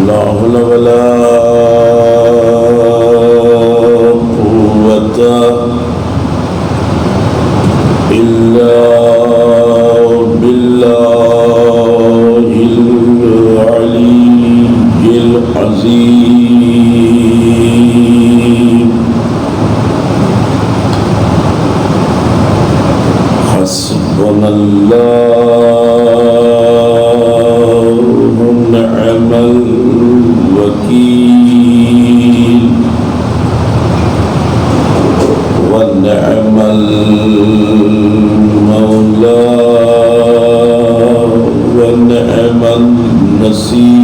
لا حول ولا قوة إلا بالله العلي العظيم. حسبنا الله ونعم الوكيل ونعم المولى ونعم النصير.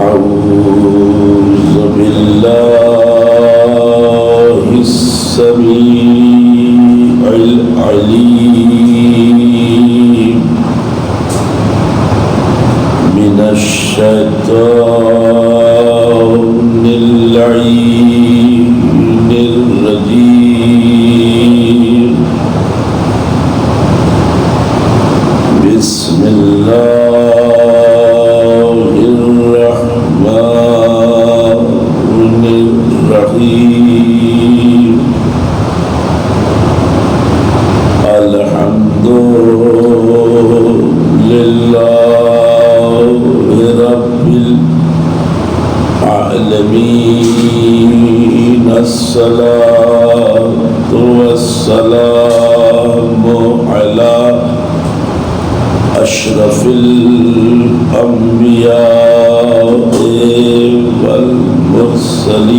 أعوذ بالله السميع العليم من الشيطان اللعين الرجيم. بسم الله الرحمن الرحيم. الحمد لله رب العالمين. الصلاة والسلام على أشرف الأنبياء والمرسلين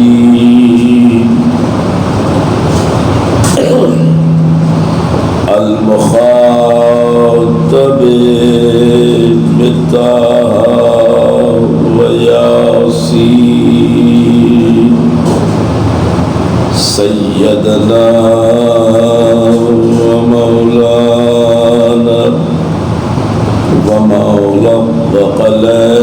المخاطب بطه وياسين سيدنا ومولانا ومولى وقلجة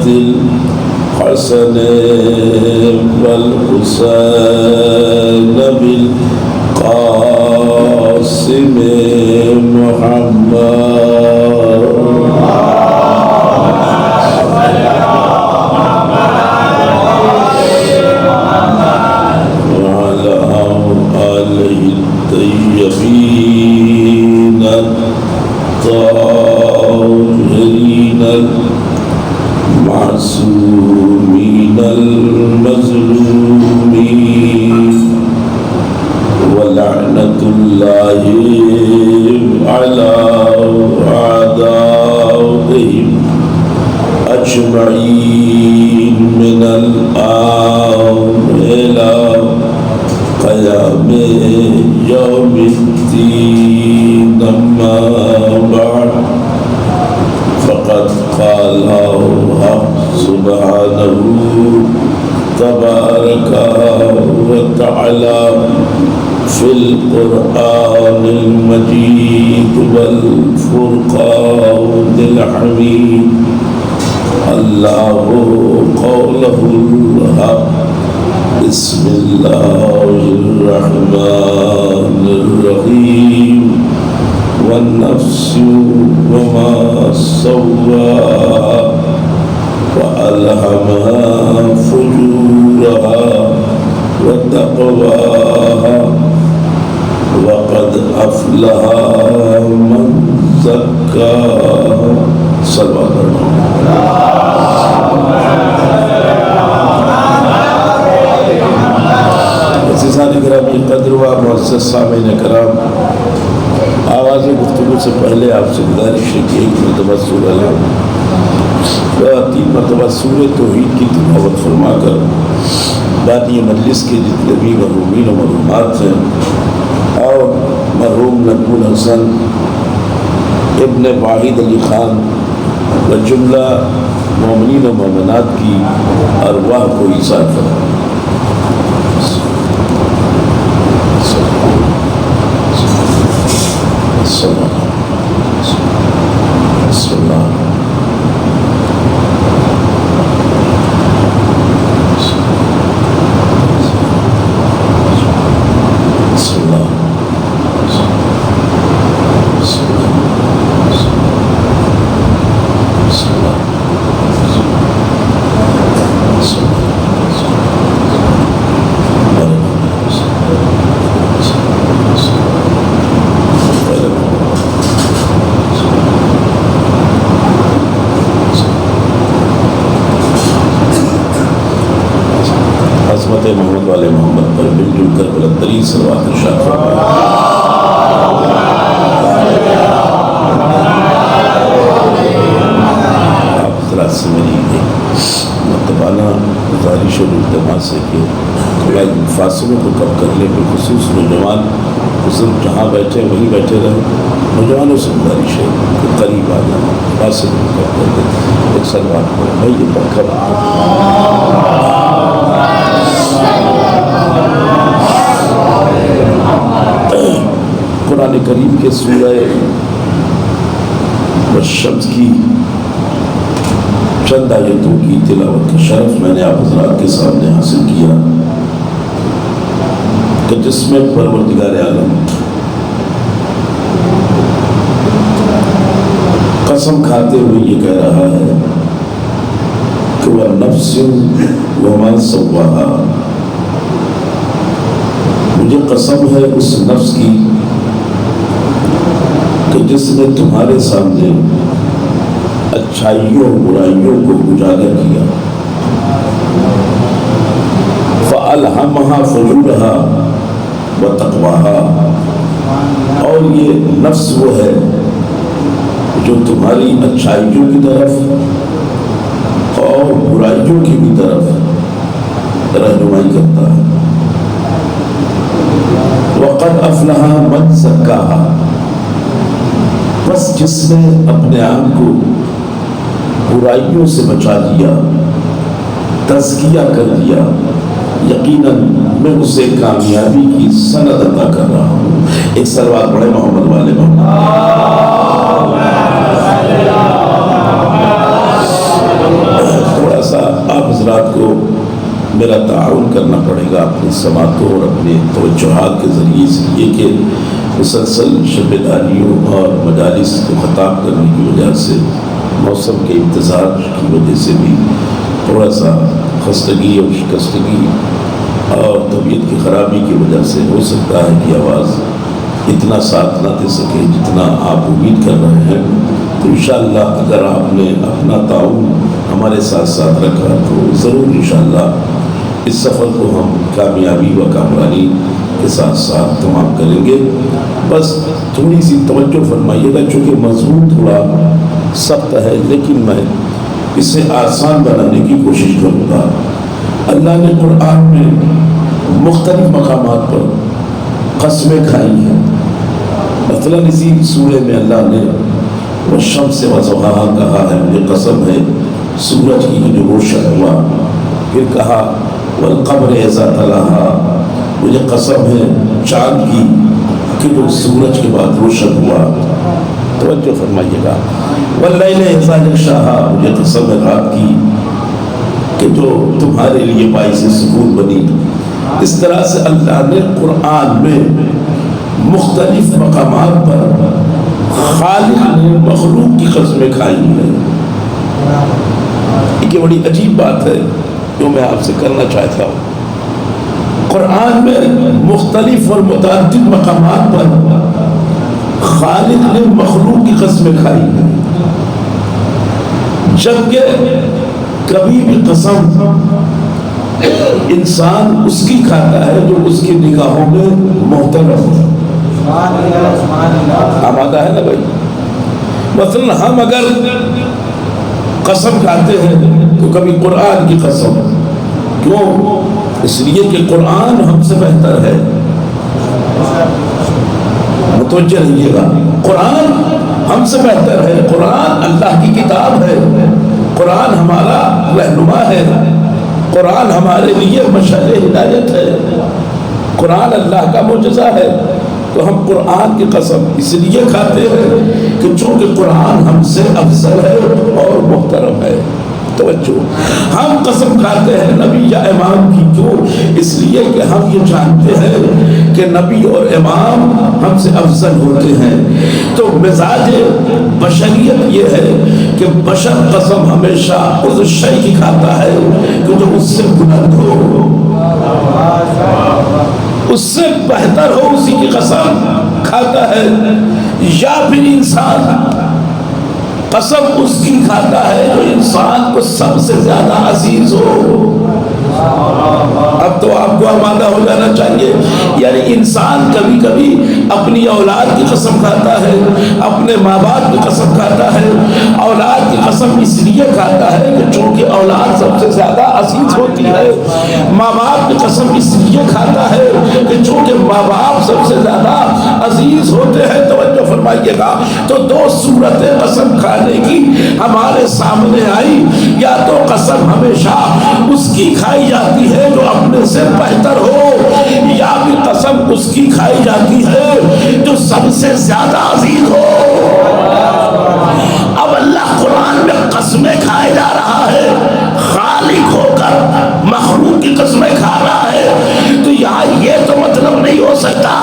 الحسن والحسين بالقاسم محمد وعلى آله الطيبين الطاهرين المعصومين المظلومين. ولعنة الله على أعدائهم أجمعين من الآن إلى قيام يوم الدين. أما بعد فقد قال الله سبحانه تبارك وتعالى في القرآن المجيد والفرقان الحميد. الله قوله الحق. بسم الله الرحمن الرحيم. والنفس وما سواها وألهمها فجورها وتقواها وقد أفلح من زكاها. صلى الله عليه وسلم. عزیزان گرامی قدر و معزز سامعین کرام، آغاز گفتگو سے پہلے آپ سے گزارش ہے کہ ایک مرتبہ سورہ تین مرتبہ سورہ توحید کی تلاوت فرما کر بانی مجلس کے جتنے بھی مرحومین و مرحومات ہیں اور مرحوم نقب الحسن ابن واحد علی خان و جملہ مومنین و مومنات کی ارواح کو ایثار فرمائیں. مزید صلوات ارشاد فرمائے۔ آپ حضرات سے میری مطلبانہ گزارش اور التماس ہے کہ تھوڑا ان فاصلوں کو کم کر لیں، بالخصوص نوجوان بزرگ جہاں بیٹھے وہیں بیٹھے رہے۔ نوجوانوں سے گزارش ہے کہ قریب آ جانا، فاصلوں کو کم کر دیں۔ ایک صلوات پڑھیں بھائی، یہ پنکھا قرآن کریم کے سورہ والشمس کی چند آیتوں کی تلاوت کا شرف میں نے آپ حضرات کے سامنے حاصل کیا کہ جس میں پروردگار عالم قسم کھاتے ہوئے یہ کہہ رہا ہے کہ وَنَفْسٍ وَمَا سَوَّاهَا، مجھے قسم ہے اس نفس کی کہ جس نے تمہارے سامنے اچھائیوں برائیوں کو اجاگر کیا۔ فَأَلْهَمَهَا فُجُورَهَا وَتَقْوَاهَا، اور یہ نفس وہ ہے جو تمہاری اچھائیوں کی طرف اور برائیوں کی بھی طرف رہنمائی کرتا ہے۔ وَقَدْ أَفْلَحَ مَنْ زَكَّاهَا، بس جس نے اپنے آپ کو برائیوں سے بچا لیا، تزکیہ کر لیا، یقیناً میں اسے کامیابی کی سند عطا کر رہا ہوں۔ ایک صلوات پڑھے محمد والے محمد۔ تھوڑا سا آپ حضرات کو میرا تعاون کرنا پڑے گا اپنی سماعتوں اور اپنے توجہات کے ذریعے سے، یہ کہ مسلسل شب داریوں اور مجالس کو خطاب کرنے کی وجہ سے، موسم کے انتظار کی وجہ سے بھی تھوڑا سا خستگی اور شکستگی اور طبیعت کی خرابی کی وجہ سے ہو سکتا ہے کہ آواز اتنا ساتھ نہ دے سکے جتنا آپ امید کر رہے ہیں۔ تو انشاءاللہ اگر آپ نے اپنا تعاون ہمارے ساتھ ساتھ رکھا تو ضرور انشاءاللہ اس سفر کو ہم کامیابی و کامرانی کے ساتھ ساتھ تمام کریں گے۔ بس تھوڑی سی توجہ فرمائیے گا، چونکہ مضمون تھوڑا سخت ہے لیکن میں اسے آسان بنانے کی کوشش کروں گا۔ اللہ نے قرآن میں مختلف مقامات پر قسمیں کھائی ہیں۔ مثلا اسی سورہ میں اللہ نے والشمس وضحاها کہا ہے، مجھے قسم ہے سورج کی جو روشن ہوا، پھر کہا والقمر اذا تلاها، مجھے قسم ہے چاند کی کہ جو سورج کے بعد روشن ہوا۔ توجہ فرمائیے گا۔ واللیل اذا یغشاها، مجھے قسم ہے رات کی کہ جو تمہارے لیے باعث سکون بنی۔ اس طرح سے اللہ نے قرآن میں مختلف مقامات پر خالق نے مخلوق کی قسمیں کھائی ہیں۔ یہ بڑی عجیب بات ہے جو میں آپ سے کرنا چاہتا ہوں۔ قرآن میں مختلف اور متعدد مقامات پر خالق نے مخلوق کی قسمیں کھائی ہیں، جبکہ کبھی بھی قسم انسان اس کی کھاتا ہے جو اس کی نگاہوں میں محترم ہو۔ آمادہ ہے نا بھائی؟ مثلا ہم اگر قسم کھاتے ہیں تو کبھی قرآن کی قسم، کیوں؟ اس لیے کہ قرآن ہم سے بہتر ہے۔ متوجہ رہیے گا، قرآن ہم سے بہتر ہے، قرآن اللہ کی کتاب ہے، قرآن ہمارا رہنما ہے، قرآن ہمارے لیے مشعل ہدایت ہے، قرآن اللہ کا معجزہ ہے۔ تو ہم قرآن کی قسم اس لیے کھاتے ہیں کہ چونکہ قرآن ہم سے افضل ہے اور محترم ہے۔ توجہ، ہم قسم کھاتے ہیں نبی یا امام کی، کیوں؟ اس لیے کہ ہم یہ جانتے ہیں کہ نبی اور امام ہم سے افضل ہوتے ہیں۔ تو مزاج بشریت یہ ہے کہ بشر قسم ہمیشہ اس شے کی کھاتا ہے کہ جو اس سے بلند ہو، اس سے بہتر ہو، اسی کی قسم کھاتا ہے۔ یا پھر انسان قسم اس کی کھاتا ہے جو انسان کو سب سے زیادہ عزیز ہو۔ اب تو آپ کو آمادہ ہو جانا چاہیے، یعنی انسان کبھی کبھی اپنی اولاد کی قسم کھاتا ہے، اپنے ماں باپ کی قسم کھاتا ہے۔ اولاد کی قسم اس لیے کھاتا ہے کہ چونکہ اولاد سب سے زیادہ عزیز ہوتی ہے۔ ماں باپ کی قسم اس لیے کھاتا ہے کہ چونکہ ماں باپ سب سے زیادہ عزیز ہوتے ہیں۔ توجہ فرمائیے گا، تو دو صورتیں قسم کھانے کی ہمارے سامنے آئی۔ یا تو قسم ہمیشہ اس کی کھائی جاتی ہے جو اپنے سے بہتر ہو، یا بھی قسم اس کی کھائی جاتی ہے جو سب سے زیادہ عزیز ہو۔ اب اللہ قرآن میں قسمیں کھائے جا رہا ہے، خالق ہو کر مخلوق کی قسمیں کھا رہا ہے، تو یہاں یہ تو مطلب نہیں ہو سکتا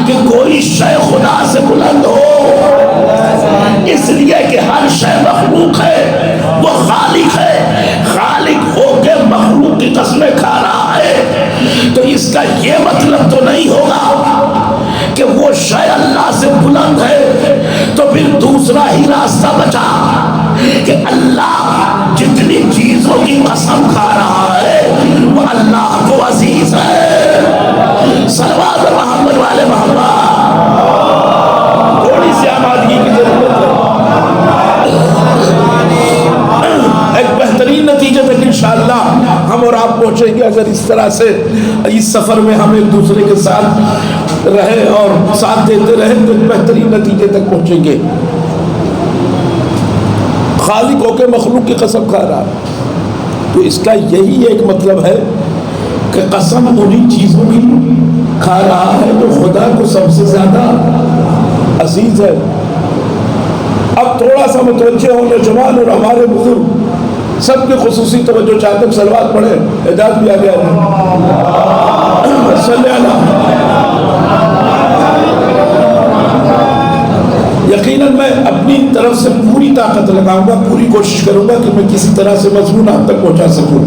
کہ کوئی شے خدا سے بلند ہو، اس لیے کہ ہر شے مخلوق ہے، وہ خالق ہے، خالق ہو کے مخلوق کی قسمیں کھا رہا ہے، تو اس کا یہ مطلب تو نہیں ہوگا کہ وہ شے اللہ سے بلند ہے۔ تو پھر دوسرا ہی راستہ بچا کہ اللہ جتنی چیزوں کی قسم کھا رہا ہے وہ اللہ کو عزیز ہے۔ صلوات محمد والے محمد، تھوڑی سی آمادگی کی ضرورت ہے۔ ایک بہترین نتیجے تک انشاءاللہ ہم اور آپ پہنچیں گے اگر اس طرح سے اس سفر میں ہم ایک دوسرے کے ساتھ رہے اور ساتھ دیتے رہے تو ایک بہترین نتیجے تک پہنچیں گے۔ خالق ہو کے مخلوق کی قسم کھا رہا ہے، تو اس کا یہی ایک مطلب ہے کہ قسم انہی چیزوں کی کھا رہا ہے جو خدا کو سب سے زیادہ عزیز ہے۔ اب تھوڑا سا متوجہ ہوں نوجوان اور ہمارے بزرگ سب کے خصوصی توجہ چاہتے ہیں، صلوات پڑھیں، اعداد بھی آ گیا ہے۔ صلی اللہ۔ یقیناً میں اپنی طرف سے پوری طاقت لگاؤں گا، پوری کوشش کروں گا کہ میں کسی طرح سے مضمون آپ تک پہنچا سکوں۔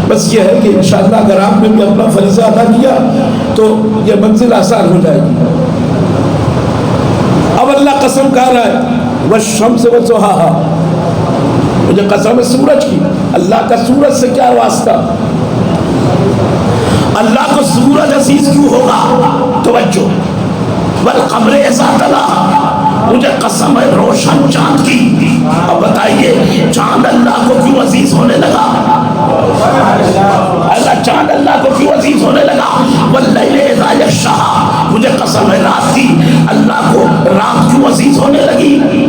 بس یہ ہے کہ انشاءاللہ اگر آپ نے بھی اپنا فریضہ ادا کیا تو یہ منزل آسان ہو جائے گی۔ اب اللہ قسم کھا رہا ہے والشمس وضحاها، مجھے قسم ہے سورج کی۔ اللہ کا سورج سے کیا واسطہ؟ اللہ کو سورج عزیز کیوں ہوگا؟ توجہ، والقمر اذا تلاها، مجھے قسم ہے روشن چاند کی۔ اب بتائیے چاند اللہ کو کیوں عزیز ہونے لگا؟ اللہ چاند اللہ کو کیوں عزیز ہونے لگا؟ واللیل اذا یغشاها، مجھے قسم ہے رات کی، اللہ کو رات کیوں عزیز ہونے لگی؟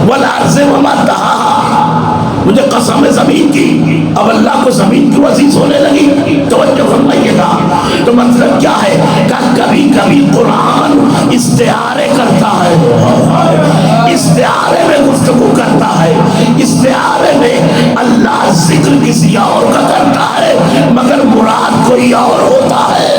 والارض وما طحاها، مجھے قسم ہے زمین کی، اب اللہ کو زمین کیوں عزیز ہونے لگی؟ توجہ فرمائیے گا، تو مطلب کیا ہے کہ کبھی کبھی قرآن استعارے کرتا ہے، استعارے میں گفتگو کرتا ہے، استعارے میں اللہ ذکر کسی اور کا کرتا ہے مگر مراد کوئی اور ہوتا ہے،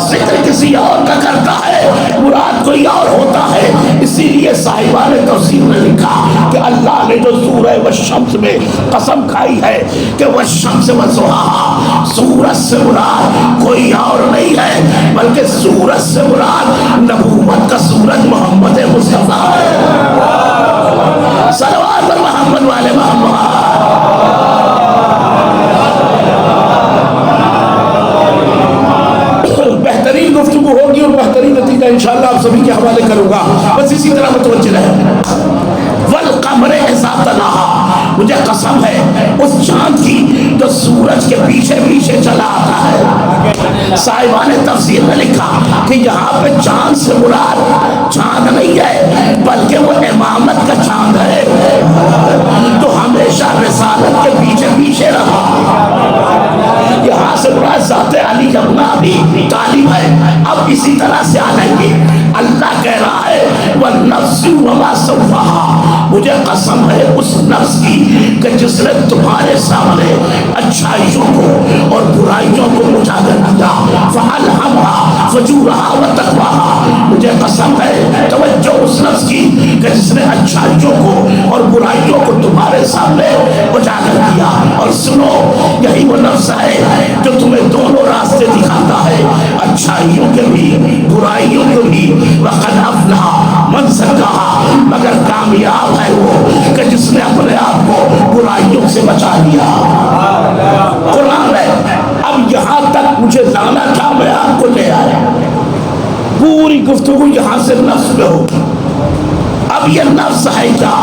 ذکر کسی اور کا کرتا ہے مراد کوئی اور ہوتا ہے۔ اسی لیے صاحبان تفسیر نے لکھا کہ اللہ نے جو سورہ والشمس میں قسم کھائی ہے کہ والشمس وضحاها، سورج سے مراد کوئی اور نہیں ہے بلکہ سورج سے مراد نبوت کا سورج محمد مصطفیٰ ہے۔ صلوات پر محمد والے محمد۔ بہترین گفتگو ہوگی اور بہترین نتیجہ انشاءاللہ آپ سبھی کے حوالے کروں گا، بس اسی طرح متوجہ رہے۔ والقمر اذا تلاها، مجھے قسم ہے اس چاند کی جو سورج کے پیچھے پیچھے چلا آتا ہے۔ صاحبان تفسیر نے لکھا کہ یہاں پہ چاند سے مراد چاند نہیں ہے بلکہ وہ امامت کا چاند ہے تو ہمیشہ رسالت کے پیچھے پیچھے رہا۔ یہاں سے مراد ذات علی ابن ابی طالب ہے۔ اب اسی طرح سے آ جائیں گے، اللہ کہہ رہا ہے والنفس وما سواها، مجھے قسم ہے اس نفس کی کہ جس نے تمہارے سامنے اچھائیوں کو اور برائیوں کو اجاگر کیا، فالہمہا فجورہا وتقواہا، مجھے قسم ہے توجہ اس نفس کی کہ جس نے اچھائیوں کو اور برائیوں کو تمہارے سامنے اجاگر کیا۔ اور سنو، یہی وہ نفس ہے جو تمہیں دونوں راستے دکھاتا ہے، اچھائیوں کے بھی برائیوں کے بھی۔ وقد افلح من زکاہا، مگر کامیاب ہے وہ کہ جس نے اپنے آپ کو برائیوں سے بچا لیا۔ قرآن ہے، اب یہاں تک مجھے لانا تھا، میں آپ کو لے آیا۔ پوری گفتگو یہاں سے نفس میں ہو۔ اب یہ نفس ہے کیا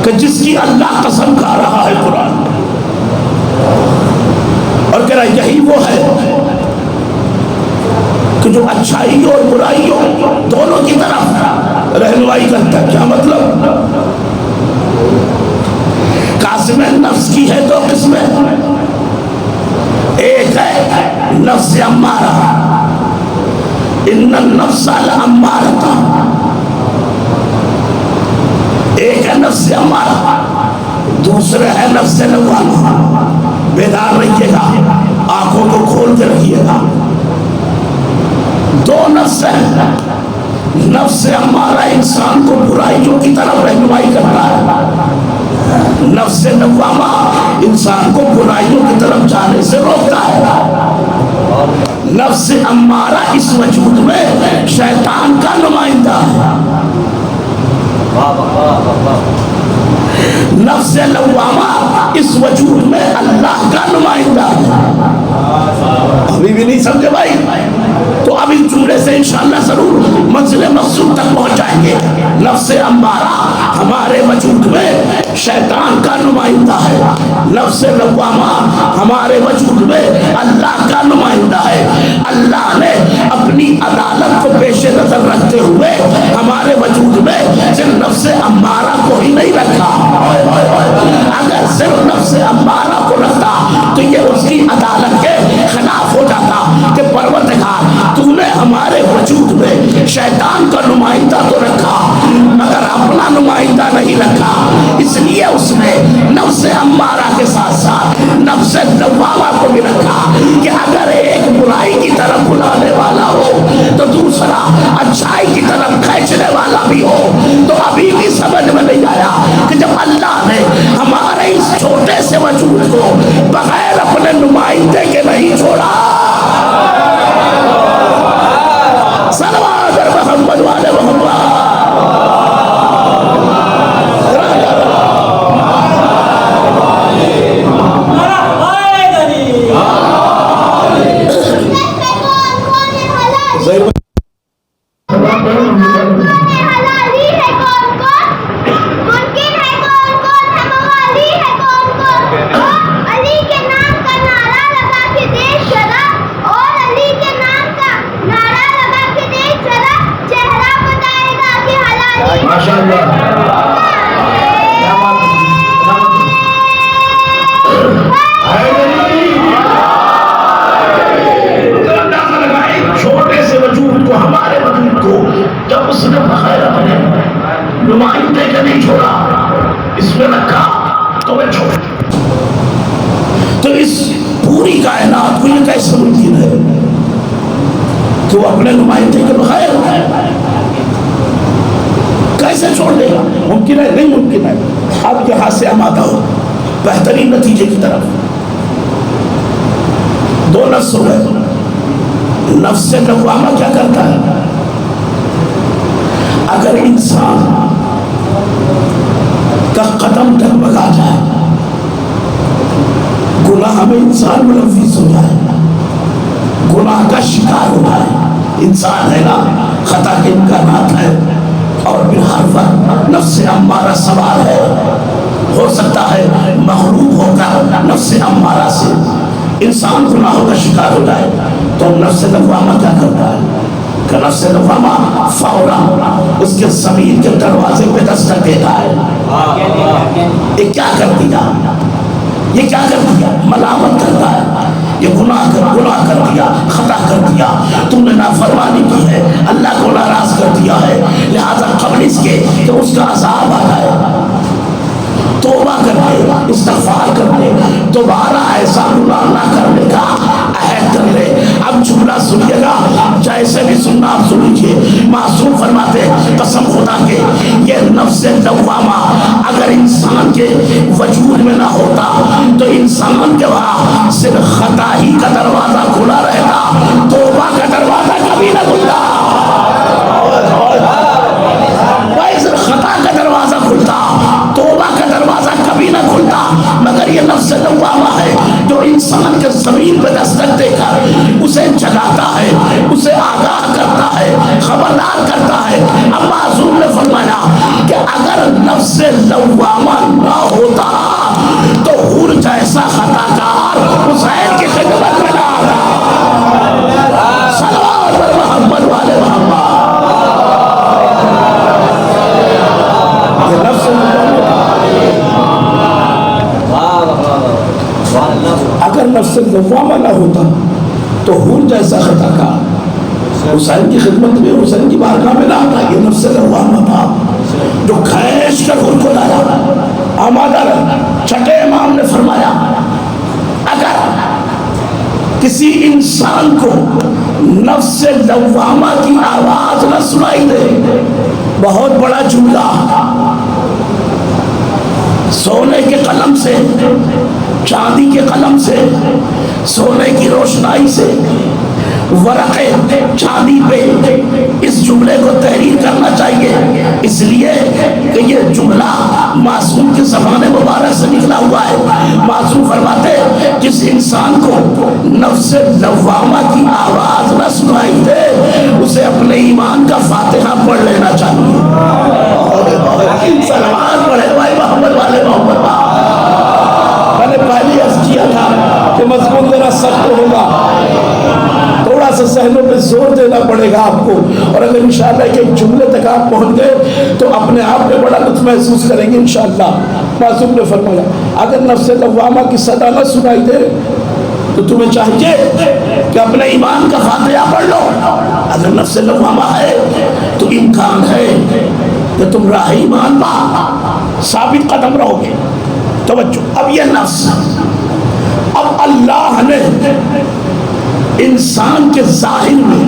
کہ جس کی اللہ قسم کھا رہا ہے قرآن، اور کہہ رہا یہی وہ ہے کہ جو اچھائی اور برائیوں دونوں کی طرف رہنمائی کرتا ہے۔ کیا مطلب؟ قاسم نفس کی ہے دو قسمیں، ایک ہے نفس امارہ، ان النفس لامارۃ، ایک ہے نفس امارہ، دوسرے ہے نفس لوامہ۔ بیدار رہیے گا، آنکھوں کو کھول کے رکھیے گا۔ دو نفس ہیں۔ نفس امارہ انسان کو برائیوں کی طرف رہنمائی کرتا ہے، نفس لوامہ انسان کو برائیوں کی طرف جانے سے روکتا ہے۔ نفس امارہ اس وجود میں شیطان کا نمائندہ ہے، نفس لوامہ اس وجود میں اللہ کا نمائندہ ہے۔ ابھی بھی نہیں سمجھے بھائی؟ تو اب اس جملے سے انشاءاللہ ضرور منزل مقصود تک پہنچ جائیں گے۔ نفس امارہ ہمارے وجود میں شیطان کا نمائندہ ہے، نفس لوامہ ہمارے وجود میں اللہ کا نمائندہ ہے۔ اللہ نے اپنی عدالت کو پیش نظر رکھتے ہوئے ہمارے وجود میں صرف نفس امارہ کو ہی نہیں رکھا۔ اگر صرف نفس امارہ کو رکھتا تو یہ اس کی عدالت کے خلاف ہو جاتا کہ پروردگار تو نے ہمارے وجود میں شیطان کا نمائندہ تو رکھا مگر اپنا نمائندہ نہیں رکھا، اس لیے اس نے نفس امارہ کے ساتھ ساتھ نفس لوامہ کو بھی رکھا کہ اگر ایک برائی کی طرف بلانے والا ہو تو دوسرا اچھائی کی طرف کھینچنے والا بھی ہو۔ تو ابھی بھی سمجھ میں نہیں آیا کہ جب اللہ نے ہمارے اس چھوٹے سے وجود کو بغیر اپنے نمائندے کے نہیں چھوڑا۔ صلوات محمد والے محمد۔ نمائندے کے نہیں چھوڑا، اس میں رکھا تو میں چھوڑ۔ تو اس پوری کائنات کو یہ کیسے ممکن ہے کہ وہ اپنے نمائندے کے بغیر کیسے چھوڑ دے گا؟ ممکن ہے؟ نہیں ممکن ہے۔ اب یہاں سے آمادہ ہو بہترین نتیجے کی طرف۔ دو نفس ہو گئے۔ نفس لوامہ کیا کرتا ہے؟ اگر انسان کا قدم ڈگمگا جائے، گناہ میں انسان ملوث ہو جائے، گناہ کا شکار ہو جائے، انسان ہے نا، خطا کے امکانات ہیں، اور پھر ہر وقت نفس امارہ سوار ہے، ہو سکتا ہے مغلوب ہو کر نفس امارہ سے انسان گناہوں کا شکار ہو جائے، تو نفس لوامہ کیا کرتا ہے کہ نفس لوامہ فوراً اس کے ضمیر کے دروازے پہ دستک دیتا ہے۔ یہ کیا کر دیا؟ یہ کیا کر دیا؟ ملامت کرتا ہے، یہ گناہ کر دیا، خطا کر دیا، تم نے نافرمانی کی ہے، اللہ کو ناراض کر دیا ہے، لہذا قبل اس کے کہ اس کا عذاب آ جائے توبہ کر لے، استغفار کر لے، دوبارہ ایسا گناہ نہ کرنے کا عہد کر لے۔ اب جملہ سنیے گا، جیسے بھی سننا آپ سن لیجیے۔ معصوم فرماتے قسم خدا کے یہ نفس لوامہ اگر انسان کے وجود میں نہ ہوتا تو انسان کے وہاں صرف خطا ہی کا دروازہ کھلا رہتا، توبہ کا دروازہ کبھی نہ کھلتا۔ اسے جگاتا ہے، اسے آگاہ کرتا ہے، خبردار کرتا ہے۔ اب معصوم نے فرمایا کہ اگر نفس لوامہ نہ ہوتا تو حور جیسا خطا کار حسین کی خدمت میں نہ آتا۔ صلوات پر محمد والے محمد۔ یہ نفس اگر نفس لوامہ نہ ہوتا تو حور جیسا خطا کار حسین کی خدمت میں، حسین کی بارگاہ میں نہ آتا۔ یہ نفس لوامہ تھا جو کھینچ کر حور کو لایا۔ آمادہ رہا۔ چھٹے امام نے فرمایا اگر کسی انسان کو نفس لوامہ کی آواز نہ سنائی دے، بہت بڑا جملہ، سونے کے قلم سے، چاندی کے قلم سے، سونے کی روشنائی سے ورقے چاندی پہ اس جملے کو تحریر کرنا چاہیے، اس لیے کہ یہ جملہ معصوم کی زبان مبارک سے نکلا ہوا ہے۔ معصوم فرماتے جس انسان کو نفس لوامہ کی آواز نہ سنائی دے اسے اپنے ایمان کا فاتحہ پڑھ لینا چاہیے۔ سلمان پڑھے بھائی محمد والے محمد۔ میں نے پہلے عرض کیا تھا کہ مضمون ذرا سخت ہوگا، تھوڑا سا سہلوں پہ زور دینا پڑے گا آپ کو، اور اگر انشاءاللہ کہ ایک جملے تک آپ پہنچ گئے تو اپنے آپ میں بڑا لطف محسوس کریں گے انشاءاللہ۔ معصوم نے فرمایا اگر نفس لوامہ کی صدا نہ سنائی دے تو تمہیں چاہیے کہ اپنے ایمان کا فاتحہ پڑھ لو۔ اگر نفس لوامہ ہے تو امکان ہے کہ تم راہ ایمان پا ثابت قدم رہو گے۔ توجہ، اب یہ نفس، اب اللہ نے انسان کے ظاہر میں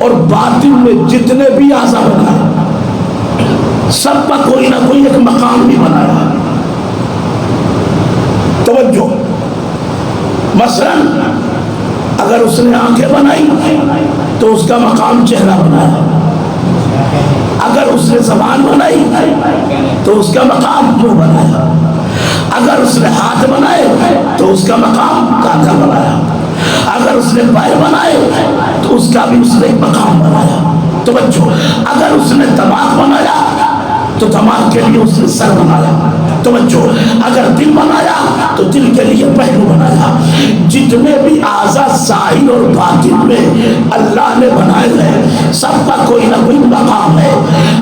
اور باطن میں جتنے بھی اعضاء بنائے سب کا کوئی نہ کوئی ایک مقام بھی بنایا۔ توجہ، مثلا اگر اس نے آنکھیں بنائی تو اس کا مقام چہرہ بنایا، اگر اس نے زبان بنائی تو اس کا مقام منہ بنایا، اگر اس نے ہاتھ بنائے تو اس کا مقام کانٹا بنایا، اگر اس نے پیر بنائے تو اس کا بھی اس نے مقام بنایا۔ توجہ، اگر اس نے دماغ بنایا تو دماغ کے لیے اس نے سر بنایا۔ توجہ، اگر دل بنایا تو دل کے لیے پہلو بنایا۔ جتنے بھی اعضاء ظاہر اور باطن میں اللہ نے بنائے ہیں سب کا کوئی نہ کوئی مقام ہے۔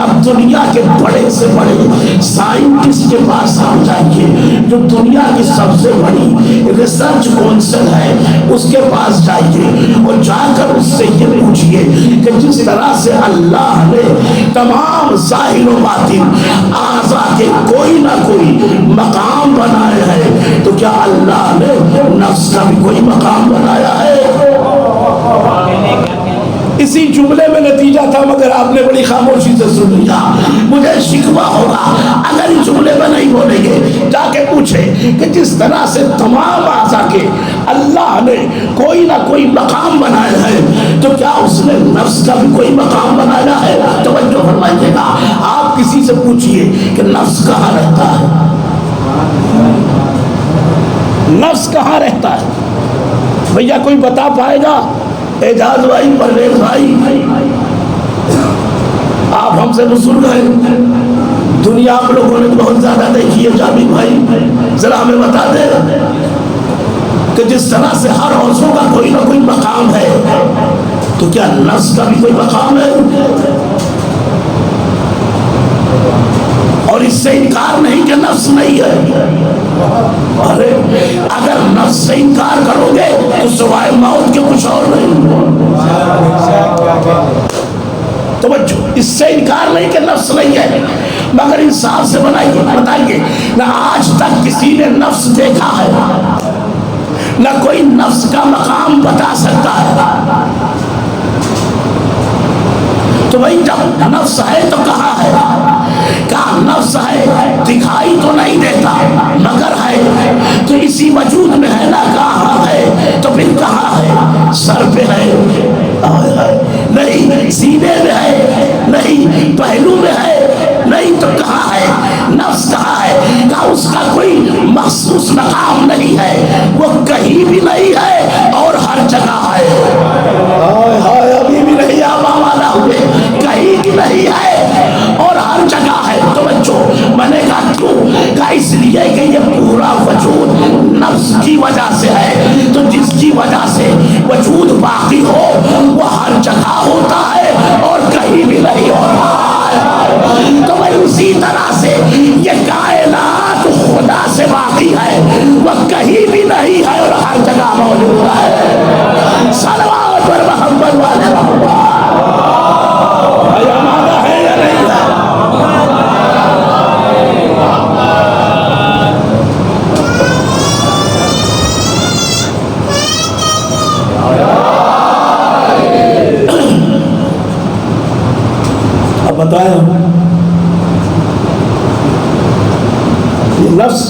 اب دنیا کے بڑے سے بڑے سائنٹسٹ کے پاس آپ جائیے، جو دنیا کی سب سے بڑی ریسرچ کونسل ہے اس کے پاس جائیے اور جا کر اس سے یہ پوچھئے کہ جس طرح سے اللہ نے تمام ظاہر و باطن اعضاء کے کوئی نہ کوئی مقام بنائے ہیں تو کیا اللہ نے نفس کا بھی کوئی مقام بنایا ہے؟ اسی جملے میں نتیجہ تھا مگر آپ نے بڑی خاموشی سے سن لیا۔ مجھے شکوہ ہوگا اگر اس جملے میں نہیں بولیں گے، جا کے پوچھے کہ جس طرح سے تمام اعضاء کے اللہ نے کوئی نہ کوئی مقام بنایا ہے تو کیا اس نے نفس کا بھی کوئی مقام بنایا ہے؟ توجہ فرمائیے گا، آپ کسی سے پوچھئے کہ نفس کہاں رہتا ہے، نفس کہاں رہتا ہے؟ بھیا کوئی بتا پائے گا؟ اعجاز بھائی، پرویز بھائی، آپ ہم سے بزرگ ہیں، دنیا آپ لوگوں نے بہت زیادہ دیکھی ہے، جابر بھائی ذرا ہمیں بتا دے کہ جس طرح سے ہر عضو کا کوئی نہ کوئی مقام ہے تو کیا نفس کا بھی کوئی مقام ہے؟ اور اس سے انکار نہیں کہ نفس نہیں ہے۔ ارے اگر نفس سے انکار کرو گے تو سوائے موت کے کچھ اور نہیں۔ توجہ، اس سے انکار نہیں کہ نفس نہیں ہے، مگر انسان سے بتائیے نہ آج تک کسی نے نفس دیکھا ہے، نہ کوئی نفس کا مقام بتا سکتا ہے۔ تو بھائی جب نفس ہے تو کہاں ہے؟ کہاں نفس ہے؟ دکھائی تو نہیں دیتا مگر ہے، تو اسی وجود میں ہے نا، کہاں ہے تو پھر کہاں ہے؟ سر پہ ہے نہیں، سینے میں ہے نہیں، پہلو میں ہے نہیں، تو کہاں ہے؟ نفس کہاں ہے؟ کہا اس کا کوئی مخصوص مقام نہیں ہے، وہ کہیں بھی نہیں ہے اور ہر جگہ ہے. ہائے ہائے ابھی بھی نہیں آبا والا ہوئے, کہیں بھی نہیں ہے اور ہر جگہ ہے. توجہ, میں نے کہا کیوں؟ کہا اس لیے کہ یہ پورا وجود نفس کی وجہ سے ہے, تو جس کی وجہ سے وجود باقی ہو وہ ہر جگہ ہوتا ہے اور کہیں بھی نہیں ہوتا. تو میں اسی طرح سے یہ کائنات خدا سے باقی ہے, وہ کہیں بھی نہیں ہے اور ہر جگہ موجود ہے. صلوات پر محمد والے محمد. مانا ہے یا نہیں ہے؟ اب بتایا یہ نفس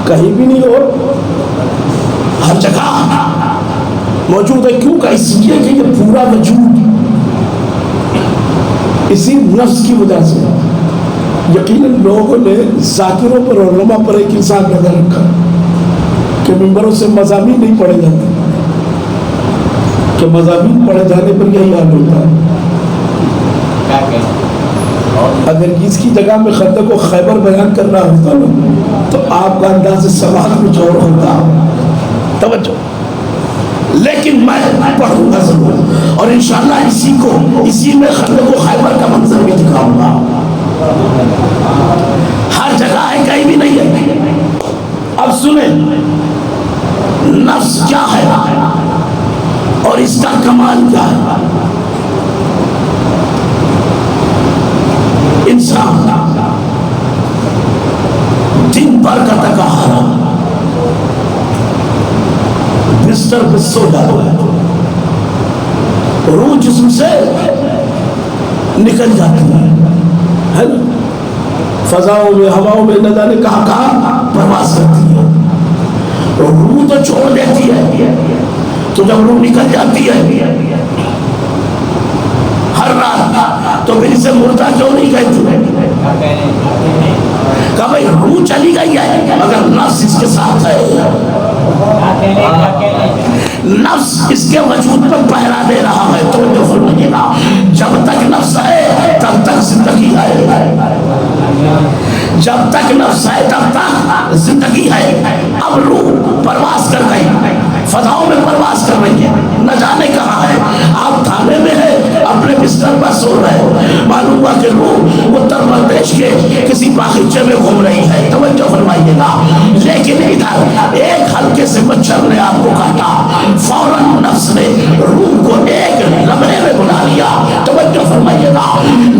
کہیں بھی نہیں اور ہر جگہ موجود ہے. کیوں؟ کہ اس لیے کہ یہ پورا وجود اسی نفس کی وجہ سے. یقیناً لوگوں نے ذاکروں پر اور علماء پر ایک انسان نظر رکھا کہ ممبروں سے مضامین نہیں پڑھے جاتے, کہ مضامین پڑھے جانے پر یہی حال ہوتا ہے. اگر اس کی جگہ میں خندق و خیبر بیان کرنا ہوتا نا تو آپ کا انداز سوال کچھ اور ہوتا. توجہ, لیکن میں پڑھوں گا ضرور اور انشاءاللہ اسی میں خندق و خیبر کا منظر بھی دکھاؤں گا. ہر جگہ ہے, کہیں بھی نہیں ہے. اب سنیں نفس کیا ہے اور اس کا کمال کیا ہے. انسان دن بھر کا تکا ہارا بستر پہ سو جاتا ہے, روح جسم سے نکل جاتی ہے نا, فضاؤں میں ہواؤں میں نہ جانے کہاں کہاں پرواز کرتی ہے. روح تو چھوڑ دیتی ہے, تو جب روح نکل جاتی ہے ہر رات تو پھر اسے مردہ کیوں نہیں کہتے؟ کہا بھائی روح چلی گئی ہے مگر نفس اس کے ساتھ ہے. نفس اس کے وجود پر پہرا دے رہا ہے. تو جو فرمائیے گا جب تک نفس ہے تب تک زندگی ہے, جب تک نفس ہے تب تک زندگی ہے. اب روح پرواز کر گئی, فضاؤں میں پرواز کر رہی ہے, نہ جانے کہاں ہے. آپ تھانے میں ہیں, اپنے بستر پر سو رہے ہو, معلوم ہوا کہ روح اتر پردیش کے کسی باغیچے میں گھوم رہی ہے. توجہ فرمائیے گا. لیکن ادھر ایک ہلکے سے مچھر نے آپ کو کاٹا, فوراً نفس نے روح کو ایک لمحے میں بلا لیا. توجہ فرمائیے گا.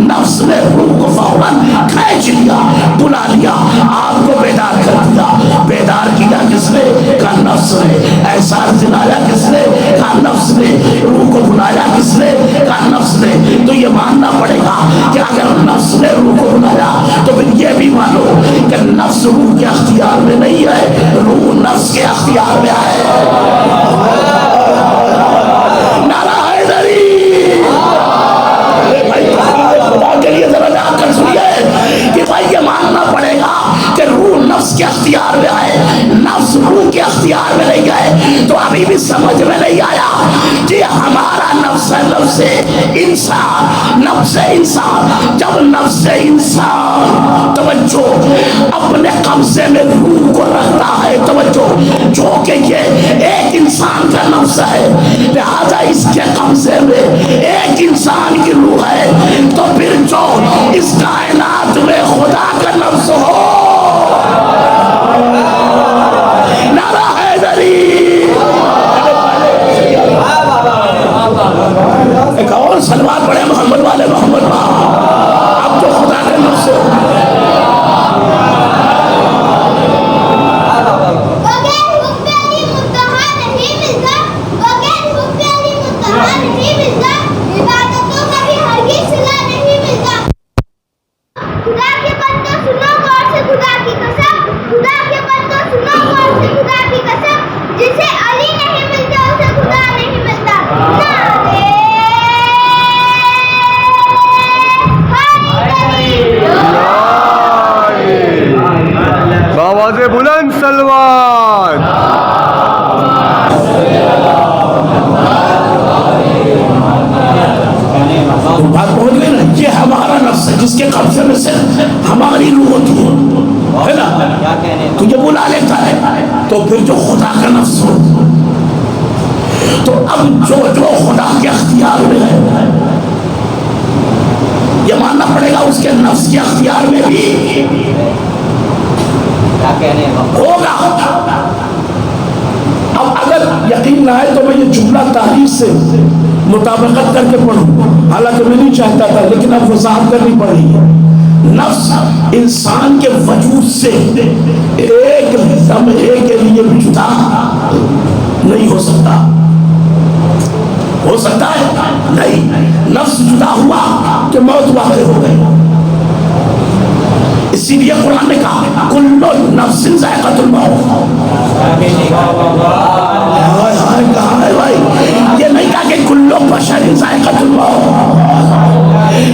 نفس نے روح کو فوراً کھینچ لیا, بلا لیا, آپ کو بیدار کر دیا. بیدار کیا کس نے؟ کہا نفس نے. احساس دلایا کس نے؟ کہا نفس نے. روح کو بلایا کس نے؟ کہا نفس نے. تو یہ ماننا پڑے گا کہ اگر نفس نے روح کو بلایا تو پھر یہ بھی مانو کہ نفس روح کے اختیار میں نہیں ہے, روح نفس کے اختیار میں ہے. نعرہ حیدری. خدا کے لیے ذرا جا کر سنیے کہ بھائی یہ ماننا پڑے گا کہ روح نفس کے اختیار میں ہے, نفس روح کے اختیار میں نہیں ہے. تو ابھی بھی سمجھ میں نہیں آیا کہ ہمارا نفس ہے نفس انسان, نفس انسان. جب نفس انسان توجہ اپنے قبضے میں روح کو رکھتا ہے, توجہ جو کہ یہ ایک انسان کا نفس ہے, لہذا اس کے قبضے میں ایک انسان کی روح ہے, تو پھر جو اس کائنات میں خدا کا نفس ہو. نعرہ حیدری. ایک اور سلوات پڑھے محمد والے محمد. اب تو خدا کا نفس ہو. بلند سلوات. جو خدا کے اختیار میں ہے، یہ ماننا پڑے گا اس کے نفس کے اختیار میں بھی ہوگا۔ اب اگر یقین نہ آئے تو میں یہ جملہ تاریخ سے مطابقت کر کے پڑھوں، حالانکہ میں نہیں چاہتا تھا لیکن اب وضاحت کرنی پڑی ہے۔ نفس انسان کے وجود سے ایک لمحے کے لیے بھی جدا نہیں ہو سکتا۔ ہو سکتا ہے؟ نہیں۔ نفس جدا ہوا کہ موت واقع ہو گئی۔ اسی لیے قرآن نے کہا کل نفس ذائقۃ الموت۔ کہا ہے بھائی، یہ نہیں کہا کہ کل بشر ذائقۃ الموت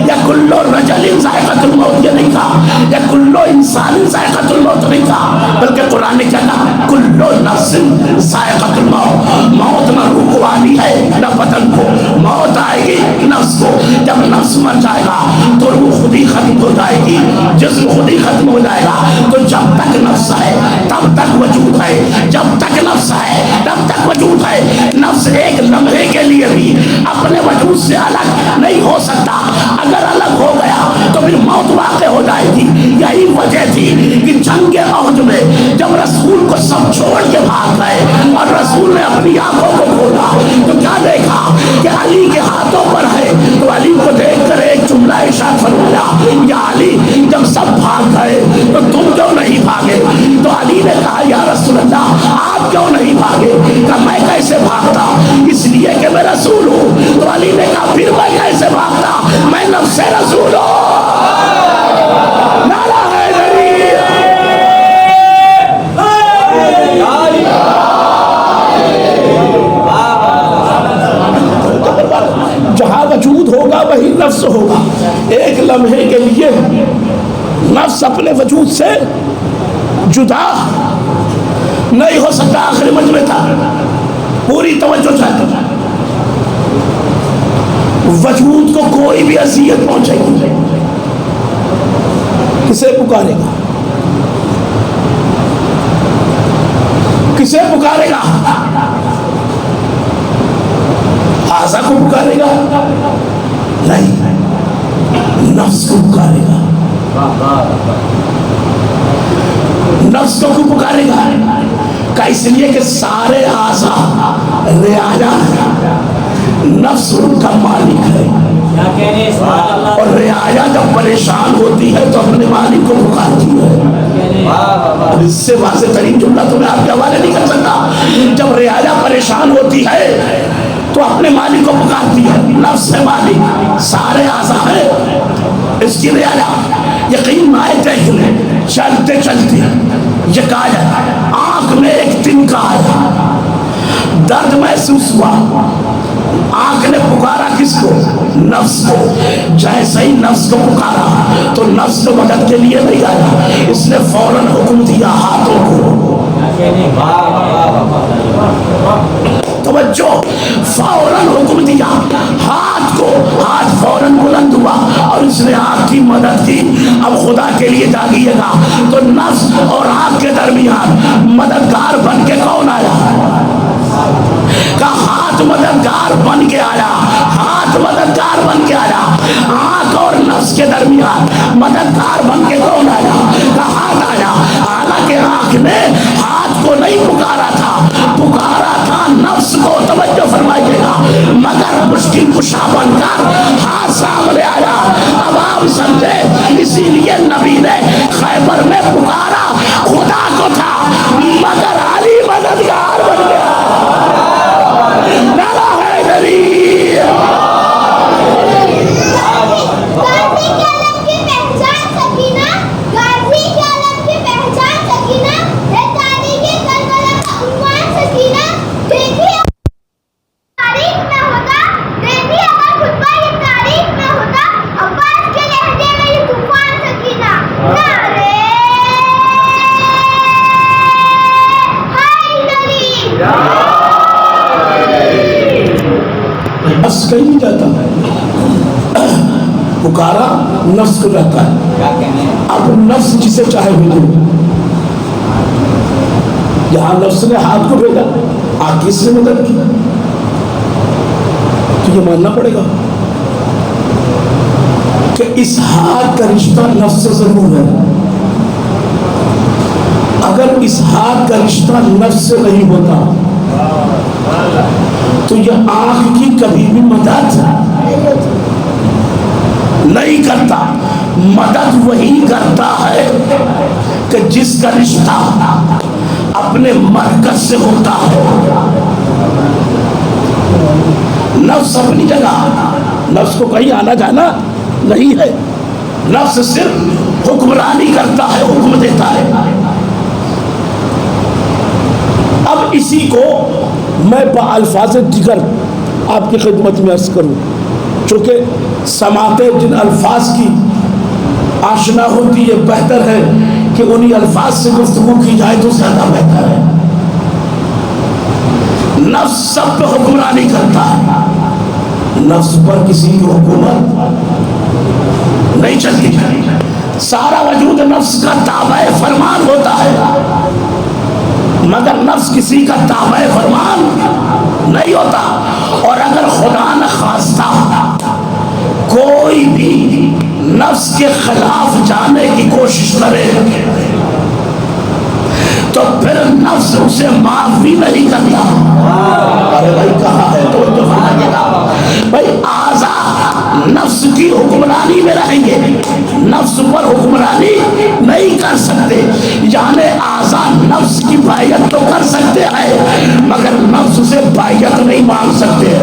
یا کل رجل ذائقۃ الموت، یہ نہیں کہا، یا کل انسان ذائقۃ الموت نہیں کہا، بلکہ قرآن نے کیا کہا کل نفس ذائقۃ الموت۔ موت نہ روح کو آنی ہے نہ بدن کو، موت آئے گی نفس کو۔ جب نفس مر جائے گا تو روح خود ہی ختم ہو جائے گی، جسم خود ہی ختم ہو جائے گا۔ تو جب تک نفس ہے تب تک وجود ہے، جب تک نفس ہے تب تک وجود ہے۔ نفس ایک لمحے کے لیے بھی اپنے وجود سے الگ نہیں ہو سکتا۔ اگر الگ ہو گیا تو پھر موت واقع ہو جائے گی۔ یہی وجہ تھی کہ جنگ احد میں جب رسول کو سب چھوڑ کے بھاگ گئے اور رسول نے اپنی آنکھوں کو کھولا تو کیا دیکھا کہ علی کے ہاتھوں پر ہے۔ تو علی کو دیکھ کر ایک جملہ ارشاد فرمایا، یا علی جب سب بھاگ گئے تو تم کیوں نہیں بھاگے؟ تو علی نے کہا یا رسول اللہ آپ کیوں نہیں بھاگے؟ کہ میں کیسے بھاگتا؟ اس لیے کہ میں رسول ہوں۔ تو علی نے کہا پھر میں کیسے بھاگتا؟ میں نفس رسول ہوں۔ نعرہ حیدری! جہاں وجود ہوگا وہی نفس ہوگا۔ ایک لمحے کے لیے نفس اپنے وجود سے جدا نہیں ہو سکتا۔ آخری مجمع تھا، پوری توجہ چاہتا تھا۔ وجود کو کوئی بھی اذیت پہنچے گی، کسے پکارے گا؟ کسے پکارے گا؟ آزا کو پکارے گا؟ نہیں، نفس کو پکارے گا۔ نفس کو کیوں پکارے گا؟ کہ اس لیے کہ سارے آزا رعایا ہے، نفس ان کا مالک ہے، اور رعایا جب پریشان ہوتی ہے تو اپنے مالک کو پکارتی ہے۔ اور اس سے واضح ترین جملہ تو میں آپ کے حوالے نہیں کر سکتا۔ جب رعایا پریشان ہوتی ہے تو اپنے مالک کو پکارتی ہے۔ نفس ہے مالک، سارے اعضاء ہیں اس کی رعایا۔ یقین نہ آئے دیکھ لیں، چلتے چلتے یہ کہا آنکھ میں ایک تنکا آیا، درد محسوس ہوا، آنکھ نے پکارا کس کو؟ نفس کو۔ جیسے ہی نفس کو پکارا تو نفس تو مدد کے لیے نہیں آیا، اس نے فوراً حکم دیا ہاتھوں کو۔ توجہ، فوراً حکم دیا ہاتھ کو، ہاتھ فوراً بلند ہوا اور اس نے آنکھ کی مدد کی۔ اب خدا کے لیے جاگیے گا تو نفس اور آنکھ کے درمیان مددگار بن کے کون آیا؟ کہ ہاتھ مددگار بن کے آیا، ہاتھ مددگار بن کے آیا۔ آنکھ اور نفس کے درمیان مددگار بن کے کون آیا؟ کہ ہاتھ آیا۔ حالانکہ آنکھ نے ہاتھ کو نہیں پکارا تھا، پکارا تھا نفس کو۔ توجہ فرمائیے گا، مگر مشکل کشا بن کر ہاتھ سامنے آیا۔ اب آپ سمجھے، اسی لیے نبی نے خیبر میں پکارا خدا کو تھا، مگر علی مددگار بن گیا۔ نعرہ حیدری! نفس کہیں نہیں جاتا، پکارا نفس کو جاتا ہے۔ اب نفس جسے چاہے بھیجو، یہاں نفس نے ہاتھ کو بھیجا، آج کس نے مدد کی؟ تو یہ ماننا پڑے گا کہ اسحاق کا رشتہ نفس سے ضرور ہے. اگر اسحاق کا رشتہ نفس سے نہیں ہوتا تو یہ آنکھ کی کبھی بھی مدد نہیں کرتا. مدد وہی کرتا ہے کہ جس کا رشتہ اپنے مرکز سے ہوتا ہے. نفس اپنی جگہ، نفس کو کہیں آنا جانا نہیں ہے. نفس صرف حکمرانی کرتا ہے، حکم دیتا ہے. اب اسی کو میں بالفاظ دیگر آپ کی خدمت میں عرض کروں، چونکہ سماعت جن الفاظ کی آشنا ہوتی ہے بہتر ہے کہ انہی الفاظ سے گفتگو کی جائے تو زیادہ بہتر ہے. نفس سب پہ حکمرانی کرتا ہے، نفس پر کسی کی حکومت نہیں چلتی. سارا وجود نفس کا تابع فرمان ہوتا ہے، مگر نفس کسی کا تابع فرمان نہیں ہوتا. اور اگر خدا نہ خواستہ کوئی بھی نفس کے خلاف جانے کی کوشش کرے تو پھر نفس اسے معاف بھی نہیں کرتا. ارے بھائی کہاں ہے تو فرمائیے گا بھائی اعضاء نفس کی حکمرانی میں رہیں گے، نفس پر حکمرانی نہیں کر سکتے. یعنی اعضاء نفس کی بائیت تو کر سکتے ہیں مگر نفس سے بائیت نہیں مانگ سکتے.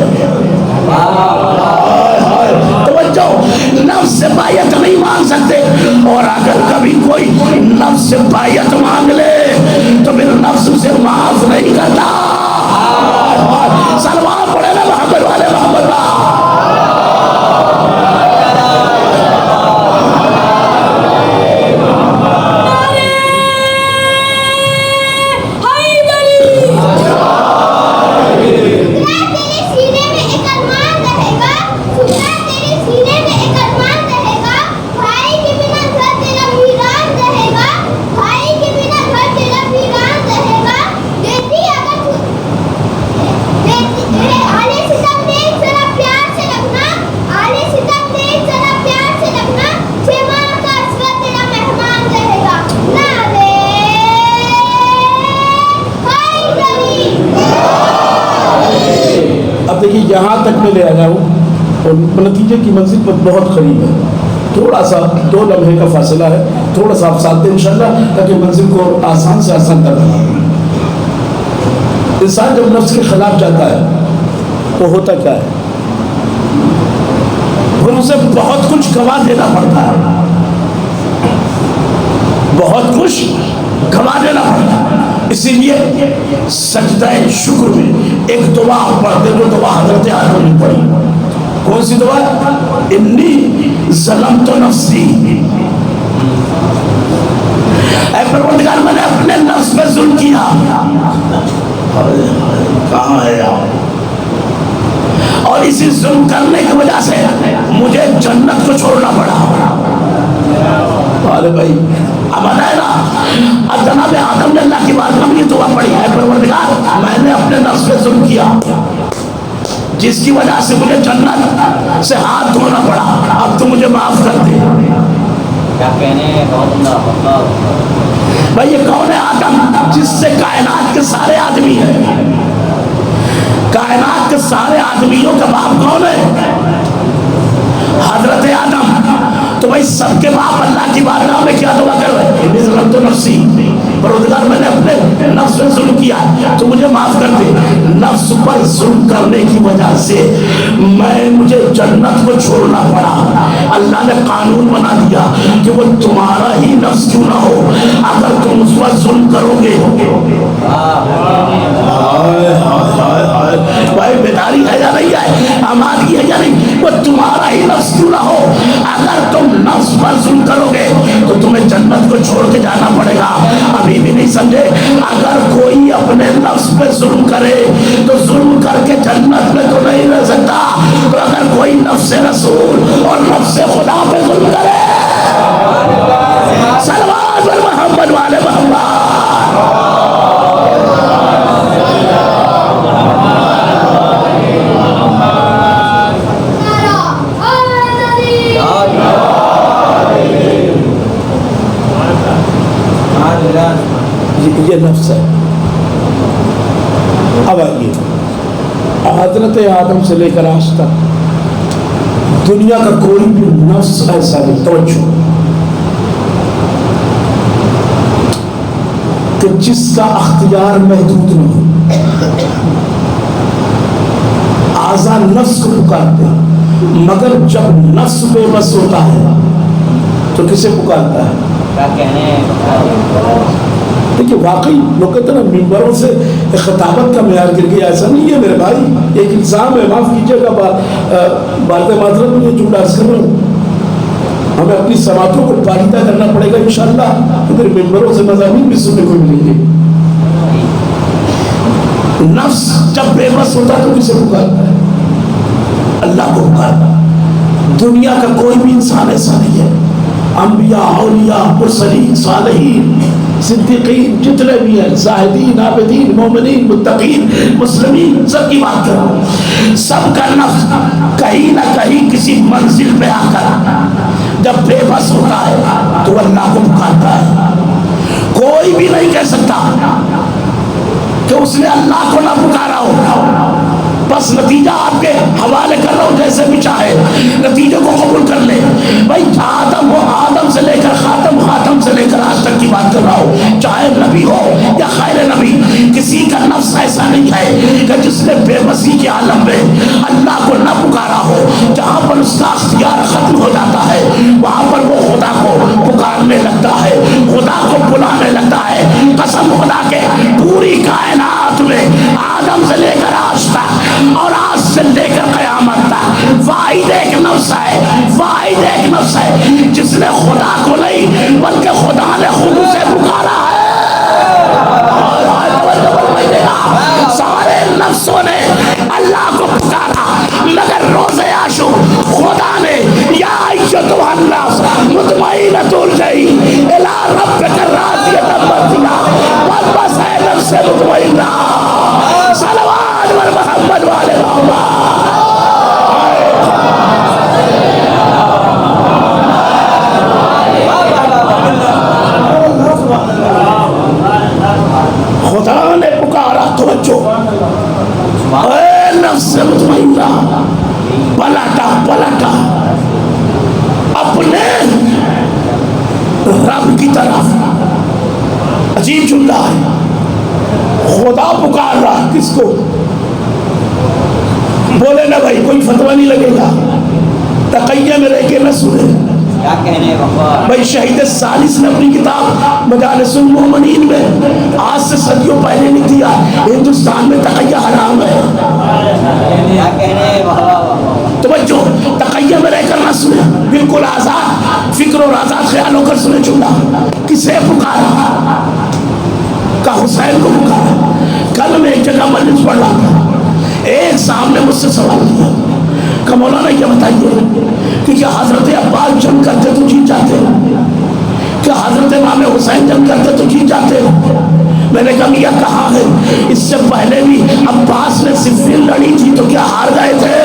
توجہ، نفس سے بائیت نہیں مانگ سکتے. اور اگر کبھی کوئی نفس سے بائیت مانگ لے تو پھر نفس سے معاف نہیں کرتا. سلمان پڑھے نا محمد والے محمد. یہاں تک میں لے آیا ہوں اور نتیجے کی منزل پر بہت قریب ہے. تھوڑا سا 2 لمحے کا فاصلہ ہے، تھوڑا سا آپ ساتھ دیں انشاءاللہ تاکہ منزل کو آسان سے آسان کر دیں. انسان جب نفس کے خلاف جاتا ہے تو ہوتا کیا ہے؟ پھر اسے بہت کچھ گوا دینا پڑتا ہے، بہت کچھ گوا دینا پڑتا ہے. اسی لیے سجدہ شکر میں ایک دعا پڑھتے جو دعا حضرت آدم نے پڑھی. کون سی دعا؟ انی ظلمت نفسی، اے پروردگار میں نے اپنے نفس پہ ظلم کیا. کہاں ہے آپ؟ اور اسی ظلم کرنے کی وجہ سے مجھے جنت کو چھوڑنا پڑا. ارے بھائی اب ہے نا، جناب آدم نے اللہ کی بارگاہ میں یہ دعا پڑھی ہے، پروردگار میں نے اپنے نفس پہ ظلم کیا جس کی وجہ سے مجھے جنت سے ہاتھ دھونا پڑا، اب تو مجھے معاف کر دے. کیا کہنے بھائی یہ کون ہے آدم جس سے کائنات کے سارے آدمی ہیں؟ کائنات کے سارے آدمیوں کا باپ کون ہے؟ حضرت آدم. تو بھائی سب کے باپ اللہ کی بارگاہ میں کیا دعا کر رہے ہیں؟ ظلمت نفسی، پروردگار میں نے اپنے نفس پہ ظلم کیا تو مجھے معاف کر دے. نفس پر ظلم کرنے کی وجہ سے مجھے جنت کو چھوڑنا پڑا. اللہ نے قانون بنا دیا کہ وہ تمہارا ہی نفس کیوں نہ ہو، اگر تم اس پر ظلم کرو گے. بھائی بیداری ہے یا نہیں ہے، آمادگی ہے یا نہیں؟ وہ تمہارا ہی نفس کیوں نہ ہو، اگر تم نفس پر ظلم کرو گے تو تمہیں جنت کو چھوڑ کے جانا پڑے گا. ابھی بھی نہیں سمجھے؟ اگر کوئی اپنے نفس پہ ظلم کرے تو ظلم کر کے جنت میں تو نہیں رہ سکتا. تو اگر کوئی نفس رسول اور نفس خدا پہ ظلم کرے، صلوات بر محمد والے محمد. آدم سے لے کر آج تک دنیا کا کوئی بھی نفس ایسا نہیں، توجہ، کہ جس کا اختیار محدود نہ ہو۔ اعضاء نفس کو پکارتے ہیں، مگر جب نفس بے بس ہوتا ہے تو کسے پکارتا ہے؟ کیا کہنے دیکھیے واقعی لوگ کہتے ہیں نا ممبروں سے خطابت کا معیار گر گیا، ایسا نہیں ہے میرے بھائی، ایک الزام ہے، معاف کیجیے گا بات معذرت میں یہ جملہ عرض کر رہا ہوں، ہمیں اپنی سماعتوں کو پالیدہ کرنا پڑے گا انشاءاللہ، پھر ممبروں سے مضامین بھی سننے کو ملیں گے۔ نفس جب بے بس ہوتا تو کسے پکارتا ہے؟ اللہ کو پکارتا۔ دنیا کا کوئی بھی انسان ایسا نہیں ہے، انبیاء، اولیاء، مرسلین، صالحین، صدیقین، جتنے بھی ہیں، زاہدین، عابدین، مومنین، متقین، مسلمین، سب کی بات کر رہا ہوں، سب کا نفس کہیں نہ کہیں کسی منزل پہ آ کر جب بے بس ہوتا ہے تو اللہ کو پکارتا ہے۔ کوئی بھی نہیں کہہ سکتا کہ اس نے اللہ کو نہ پکارا ہو۔ بس نتیجہ آپ کے حوالے کر رہا ہوں، جیسے بھی چاہے نتیجے کو قبول کر لے۔ بھائی آدم ہو، آدم سے لے کر خاتم، خاتم سے لے کر آج تک کی بات کر رہا ہوں، چاہے نبی ہو یا خیر نبی، کسی کا نفس ایسا نہیں ہے کہ جس نے بے بسی کے عالم میں اللہ کو نہ پکارا ہو۔ جہاں پر اس کا اختیار ختم ہو جاتا ہے وہاں پر وہ خدا کو پکارنے لگتا ہے، خدا کو بلانے لگتا ہے۔ قسم خدا کے پوری کائنات میں آدم سے لے کر آج تک اور آج سے لے کر قیامت تک واحد ایک نفس ہے، واحد ایک نفس ہے جس نے خدا کو نہیں بلکہ خدا نے خود سے پکارا ہے۔ سارے نفسوں نے اللہ کو پکارا مگر روز عاشور خدا نے یا ایتھا النفس مطمئنۃ ارجعی الی ربک راضیۃ مرضیہ، بس ہے نفس مطمئنہ، صلوات بر محمد والے محمد۔ خدا نے پکارا، توجہ، اے نفس مطمئنہ، پلٹا پلٹا اپنے رب کی طرف۔ عجیب جملہ ہے، خدا پکار رہا کس کو؟ بولے نا بھائی، کوئی فتویٰ نہیں لگے گا، تقیہ میں رہ کے نہ سنے۔ کیا کہنے بھائی شہید ثالث نے اپنی کتاب مجالس المومنین میں آج سے صدیوں پہلے نہیں دیا ہندوستان میں تقیہ حرام ہے۔ کیا کہنے توجہ، تقیہ میں رہ کر نہ سنے، بالکل آزاد فکر اور آزاد خیال ہو کر سنے جملہ۔ کسے پکارا؟ کا حسین کو پکارا۔ کل میں ایک جگہ مجلس پڑھ رہا تھا، ایک صاحب نے مجھ سے سوال کیا کہ مولانا یہ بتائیے کہ کیا حضرت عباس جنگ کرتے تو جیت جاتے ہو؟ کیا حضرت امام حسین جنگ کرتے تو جیت جاتے ہو؟ میں نے کہا یہ کہا ہے اس سے پہلے بھی عباس نے صفین لڑی تھی تو کیا ہار گئے تھے؟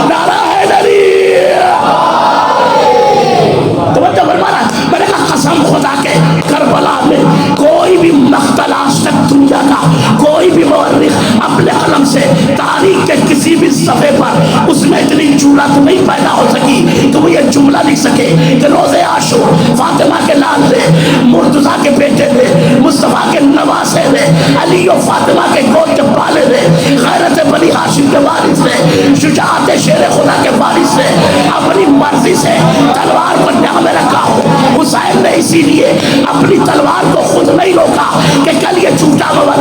نعرہ حیدری! توجہ فرمانا، میں نے کہا قسم خدا کے کربلا میں کوئی بھی مقتل آج تک دنیا کا کوئی بھی مورخ اپنے قلم سے تاریخ کے کسی بھی صفحے پر اس میں اتنی جرأت نہیں پیدا ہو سکی کہ وہ یہ جملہ لکھ سکے کہ روز عاشور فاطمہ کے لال نے، مرتضیٰ کے بیٹے نے، مصطفیٰ کے نواسے نے، علی و فاطمہ کے گود کے پالے نے، غیرت بنی ہاشم کے وارث نے، شجاعت شیر خدا کے وارث نے اپنی مرضی سے تلوار کو نگہ میں رکھا ہو۔ حسین نے اسی لیے اپنی تلوار کو خود نہیں روکا کہ کل یہ جھوٹا مورخ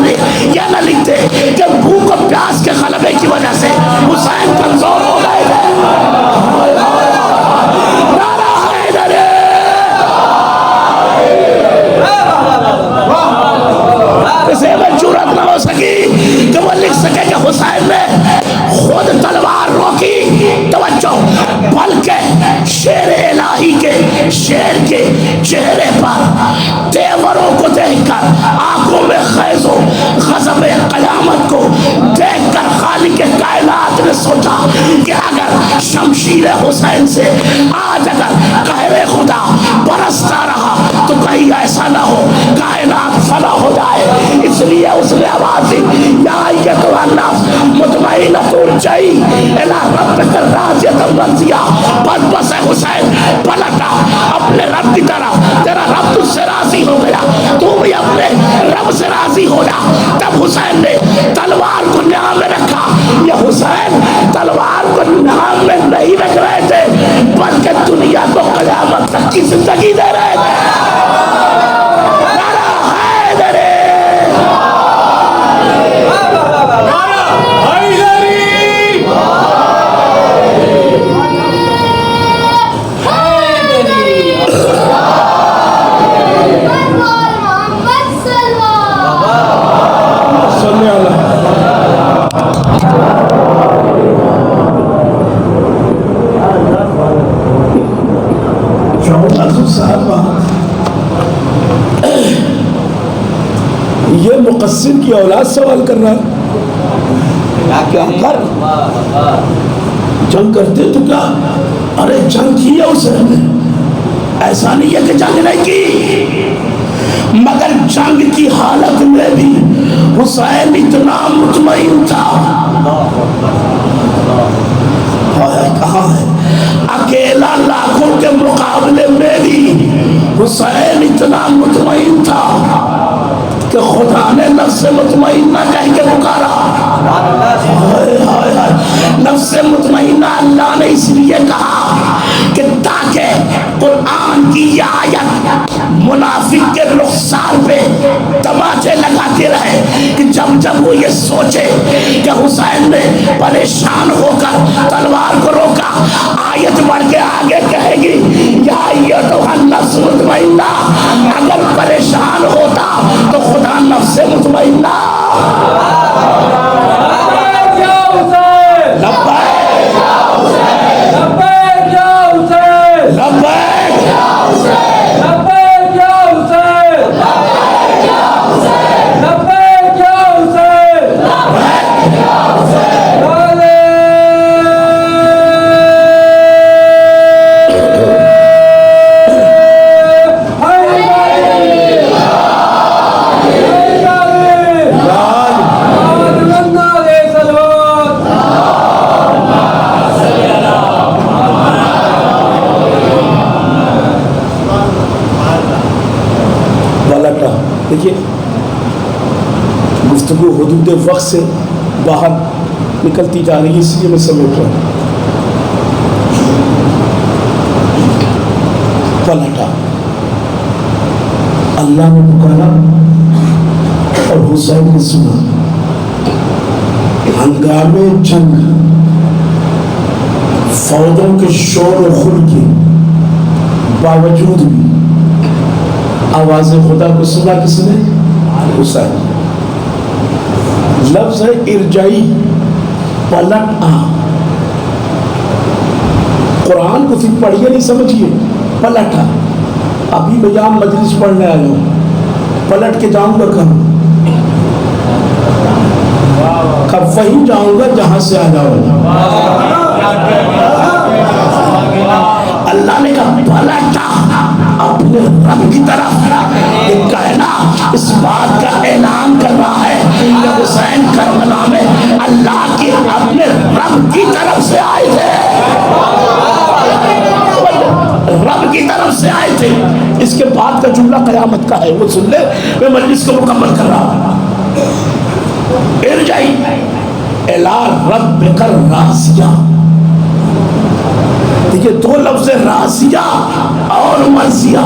یہ نہ لکھتے کہ بھوک و پیاس کے غلبے کی وجہ سے حسین کمزور ہو گئے تھے۔ نعرہ حیدر! اسے میں جرأت نہ ہو سکی کہ وہ لکھ سکے کہ حسین نے خود تلوار روکی۔ توجہ، بلکہ شیر الہی کے شیر کے چہرے پر تیوروں کو دیکھ کر، آنکھوں میں خیز و غضب قیامت کو دیکھ کر خالق کائنات نے سوچا کہ اگر شمشیر حسین سے آج اگر قہر خدا برستا رہا تو کہیں ایسا نہ ہو کائنات فنا ہو جائے۔ اس لیے اس نے آواز دی، یا یا ایتھا النفس مطمئنۃ ارجعی الی ربک راضیۃ مرضیہ. بس اے حسین پلٹا اپنے رب کی طرف، تیرا رب تجھ سے راضی ہو گیا، تو بھی اپنے رب سے راضی ہو جا. تب حسین نے تلوار کو نعام میں رکھا. یہ حسین تلوار کو نعام میں نہیں رکھ رہے تھے بلکہ دنیا کو قیامت تک کی زندگی دے رہے تھے. یہ مقصر کی اولاد سوال کر رہا ہے کیا کر جنگ کرتے تو کیا؟ ارے جنگ کی ہے اسے، ایسا نہیں ہے کہ جنگ نہیں کی، مگر جنگ کی حالت میں بھی حسین اتنا مطمئن تھا. کہاں ہے اکیلا لاکھوں کے مقابلے میں بھی حسین اتنا مطمئن تھا کہ خدا نے نفس مطمئنہ کہہ کے پکارا. نفس مطمئنہ اللہ نے اس لیے کہا کہ تاکہ قرآن کی یہ آیت منافق کے رخسار پہ تماچے لگاتے رہے کہ جب وہ یہ سوچے کہ حسین نے پریشان ہو کر تلوار کو روکا، آیت بڑھ کے آگے کہے گی یا ایتھا النفس مطمئنہ. اگر پریشان ہوتا تو خدا نفس مطمئنہ دیکھیے گفتگو حدود وقت سے باہر نکلتی جا رہی ہے، اس لیے میں سمیٹ رہا ہوں. پلٹا، اللہ نے پکارا اور حسین نے سنا. ہنگامے جنگ، فوجوں کے شور و خور کے باوجود بھی آواز خدا کو سنا کس نے؟ حسین. لفظ ہے ارجعی، پلٹ آ. قرآن کو پھر پڑھیے نہیں سمجھیے، پلٹ آ. ابھی میں یہاں مجلس پڑھنے آیا ہوں، پلٹ کے جاؤں گا کہاں؟ کب وہیں جاؤں گا جہاں سے آیا ہوں. اللہ نے کہا پلٹا اپنے رب کی طرف. یہ کائنات اس بات کا اعلان کر رہا ہے کہ حسین کربلا میں اللہ کے اپنے رب کی طرف سے آئے تھے، رب کی طرف سے آئے تھے. اس کے بعد کا جملہ قیامت کا ہے، وہ سن لے، میں مجلس کو مکمل کر رہا ہوں. ارجعی الی ربک راضیہ. دیکھیے دو لفظ راضیہ اور مرضیہ.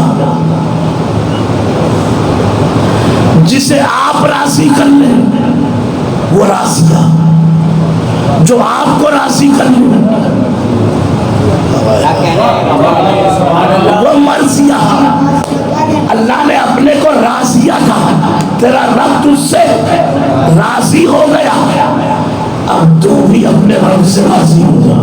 جسے آپ راضی کر لیں وہ راضیہ، جو آپ کو راضی کر لیں وہ مرضیہ. اللہ نے اپنے کو راضیہ کہا، تیرا رب تجھ سے راضی ہو گیا، اب تو بھی اپنے رب سے راضی ہو جا.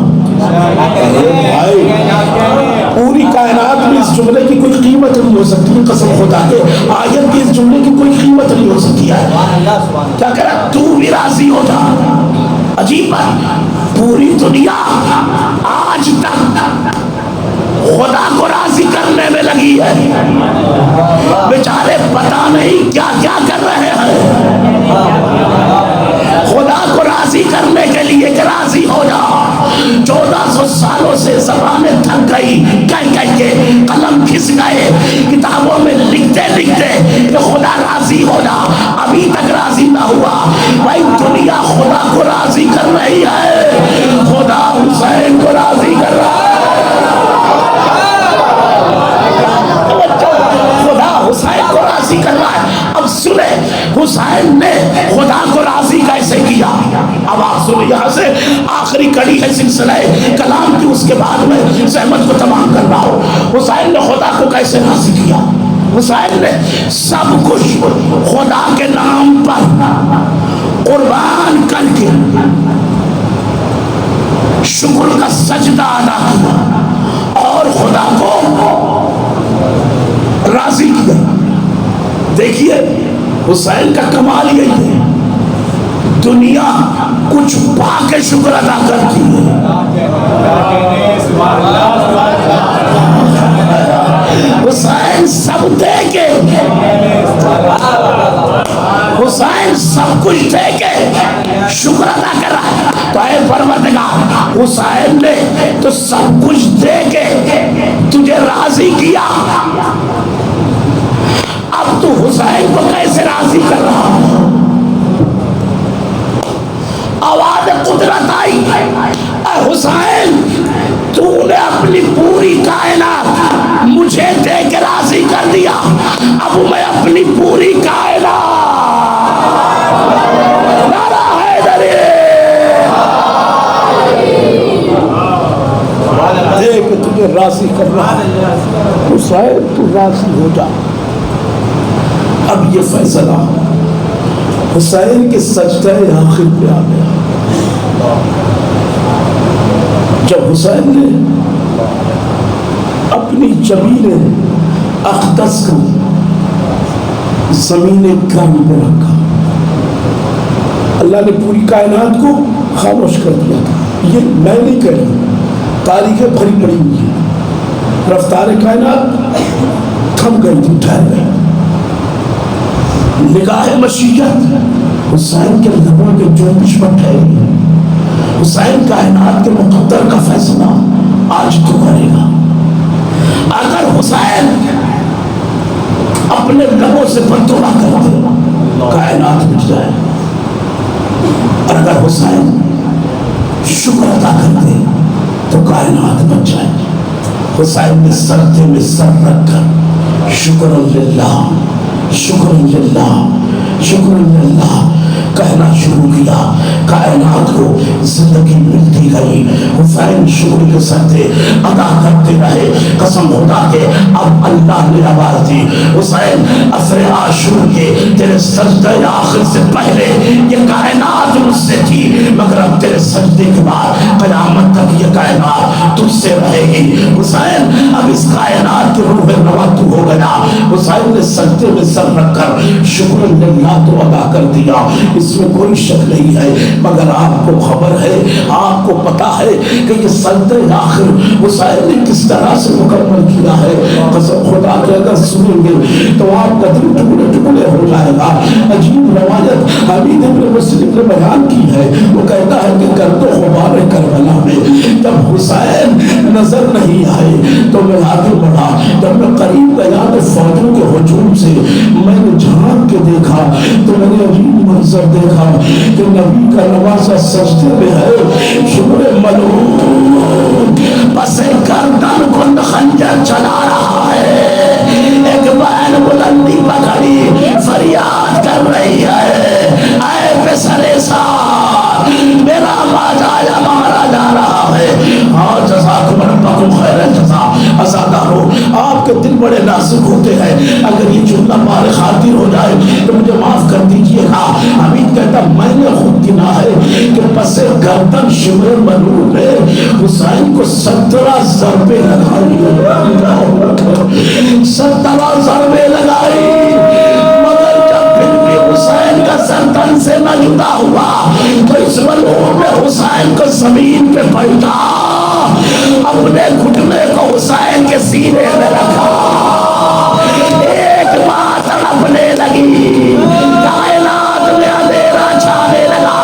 پوری کائنات میں اس جملے کی کوئی قیمت نہیں ہو سکتی، قسم خدا کے آیت کی اس جملے کی کوئی قیمت نہیں ہو سکتی ہے. کیا کہہ رہا؟ تو بھی راضی ہو جا. عجیب بات، پوری دنیا آج تک خدا کو راضی کرنے میں لگی ہے، بیچارے پتہ نہیں کیا کیا کر رہے ہیں. خدا کو راضی کرنے کے لیے کہ راضی ہو جا. 1400 سالوں سے زبانیں تھک گئی کہہ کے قلم کھس گئے کتابوں میں لکھتے کہ خدا راضی ہو جا, ابھی تک راضی نہ ہوا. بھائی دنیا خدا کو راضی کر رہی ہے, خدا حسین کو راضی کر رہا ہے. خدا حسین کو راضی کر رہا ہے. اب سنیں حسین نے خدا کو راضی کیسے کیا. اب آپ سنیں, یہاں سے آخری کڑی ہے سلسلہ کلام کی, اس کے بعد میں زحمت کو تمام کر رہا ہوں. حسین نے خدا کو کیسے راضی کیا. حسین نے سب کچھ خدا کے نام پر قربان کر کے شکر کا سجدہ ادا کیا اور خدا کو راضی کیا. دیکھیے حسین کا کمال یہی ہے, دنیا کچھ پا کے شکر ادا کرتی ہے. حسین سب دے کے, حسین سب کچھ دے کے شکر ادا کر رہا ہے. تو اے پروردگار, حسین نے تو سب کچھ دے کے تجھے راضی کیا, اب تو حسین کو کیسے راضی کر رہا ہے. آواز قدرت آئی, اے حسین تو نے اپنی پوری کائنات مجھے دے کے راضی کر دیا, اب میں اپنی پوری کائنات نعرہ حیدری دے کے تجھے راضی کر رہا ہے. حسین تو راضی ہو جا. اب یہ فیصلہ حسین کے سجدہ آخر پہ آ گیا. جب حسین نے اپنی جبین اقدس کو زمین گرم پہ رکھا, اللہ نے پوری کائنات کو خاموش کر دیا تھا. یہ میں نہیں کہہ رہا, تاریخیں بھری پڑی ہوئی ہیں. رفتار کائنات تھم گئی تھی, ٹھہر گئی. نگاہ مشیت حسین کے لبوں کے جوش پر ٹھہری. حسین کائنات کے مقدر کا فیصلہ آج تو کرے گا. اگر حسین اپنے لبوں سے بددعا کر دے کائنات مٹ جائے, اور اگر حسین شکر ادا کر دے تو کائنات بچ جائے. حسین نے سجدے میں سر رکھ کر شکر للہ شکر للہ شکر للہ کہنا شروع کیا. کائنات کو زندگی ملتی گئی. حسین شکر کے سجدے ادا کرتے رہے. قسم خدا کے اب اللہ نے آواز دی, حسین عصر عاشور کے تیرے سجدے آخر سے پہلے یہ کائنات مجھ سے تھی, مگر اب تیرے سجدے کے بعد قیامت تک یہ کائنات تجھ سے رہے گی. حسین اب اس کائنات کے روح نوا تو ہو گیا. حسین نے سجدے میں سر رکھ کر شکر للہ تو ادا کر دیا, اس میں کوئی شک نہیں ہے. مگر آپ کو خبر ہے, آپ کو پتا ہے کہ یہ سجدہ آخر حسین نے کس طرح سے مکمل کیا ہے. قسم خدا کے اگر سنیں گے تو آپ کا دل ٹکڑے ٹکڑے ہو جائے گا. عجیب روایت حمید ابن مسلم نے بیان کی ہے, وہ کہتا ہے کہ گرد و غبار کربلا میں جب حسین نظر نہیں آئے تو میں آگے بڑھا. جب میں قریب گیا تو فوجوں کے ہجوم سے میں نے جھانک کے دیکھا تو میں نے عجیب منظر دیکھا کہ نبی کا نوازہ سجدے میں ہے. شکر ملعون پس گردن کو خنجر چلا رہا ہے. ایک بہن بلندی پکڑی فریاد کر رہی ہے, اے پسر سار میرا باجا مارا جا رہا ہے. ہاں جزاکم ربکم خیر الجزا. عزادارو آپ کے دل بڑے نازک ہوتے ہیں, اگر یہ جملہ بار خاطر ہو جائے تو مجھے معاف کر دیجئے گا. حمید کہتا میں نے خود گنا ہے کہ پس گردن شمر ملعون نے حسین کو 17 ضربے لگائی, 17 ضربے لگائی, مگر جب پھر بھی حسین کا سر سے نہ جدا ہوا تو اس ملعون نے حسین کو زمین پہ پلٹا, اپنے گھٹنے کو حسین کے سینے میں رکھا, ایک بات تڑپنے لگی, کائنات میں اندھیرا چھانے لگا.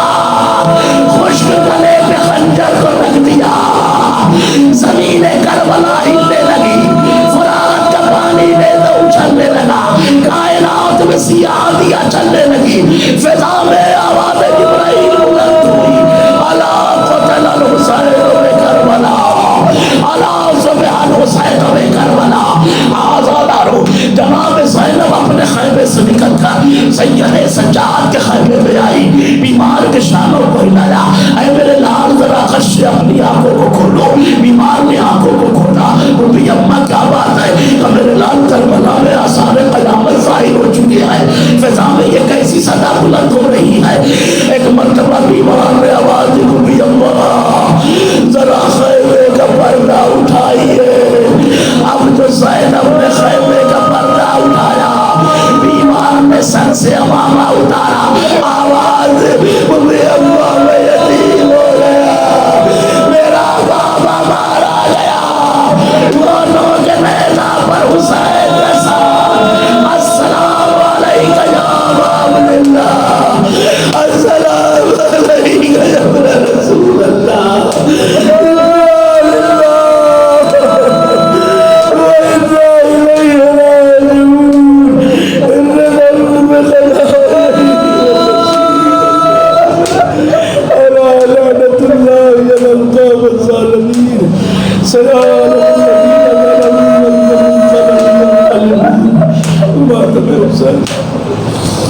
ہے